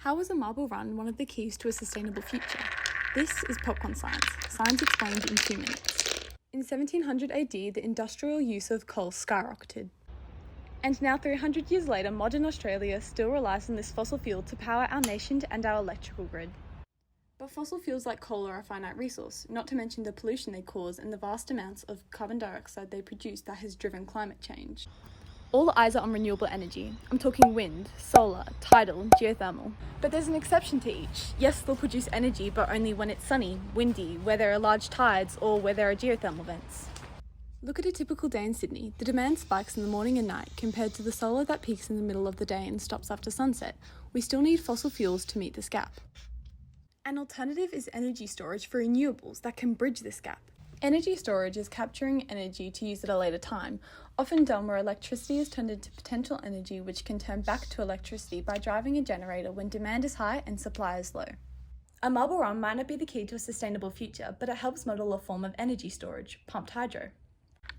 How was a marble run one of the keys to a sustainable future? This is Popcorn Science, science explained in 2 minutes. In 1700 AD, the industrial use of coal skyrocketed. And now 300 years later, modern Australia still relies on this fossil fuel to power our nation and our electrical grid. But fossil fuels like coal are a finite resource, not to mention the pollution they cause and the vast amounts of carbon dioxide they produce that has driven climate change. All eyes are on renewable energy. I'm talking wind, solar, tidal, geothermal. But there's an exception to each. Yes, they'll produce energy, but only when it's sunny, windy, where there are large tides, or where there are geothermal vents. Look at a typical day in Sydney. The demand spikes in the morning and night compared to the solar that peaks in the middle of the day and stops after sunset. We still need fossil fuels to meet this gap. An alternative is energy storage for renewables that can bridge this gap. Energy storage is capturing energy to use at a later time, often done where electricity is turned into potential energy which can turn back to electricity by driving a generator when demand is high and supply is low. A marble run might not be the key to a sustainable future, but it helps model a form of energy storage, pumped hydro.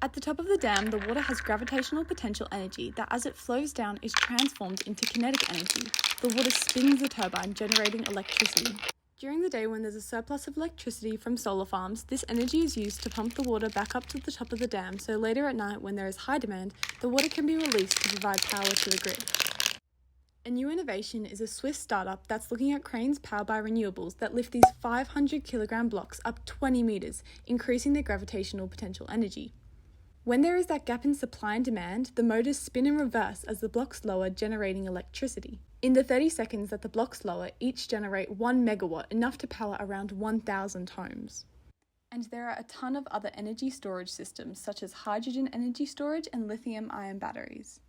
At the top of the dam, the water has gravitational potential energy that as it flows down is transformed into kinetic energy. The water spins the turbine, generating electricity. During the day when there's a surplus of electricity from solar farms, this energy is used to pump the water back up to the top of the dam, so later at night when there is high demand, the water can be released to provide power to the grid. A new innovation is a Swiss startup that's looking at cranes powered by renewables that lift these 500 kilogram blocks up 20 meters, increasing their gravitational potential energy. When there is that gap in supply and demand, the motors spin in reverse as the blocks lower, generating electricity. In the 30 seconds that the blocks lower, each generate 1 megawatt, enough to power around 1,000 homes. And there are a ton of other energy storage systems, such as hydrogen energy storage and lithium-ion batteries.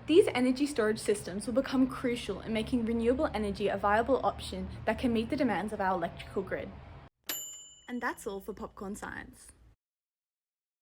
These energy storage systems will become crucial in making renewable energy a viable option that can meet the demands of our electrical grid. And that's all for Popcorn Science.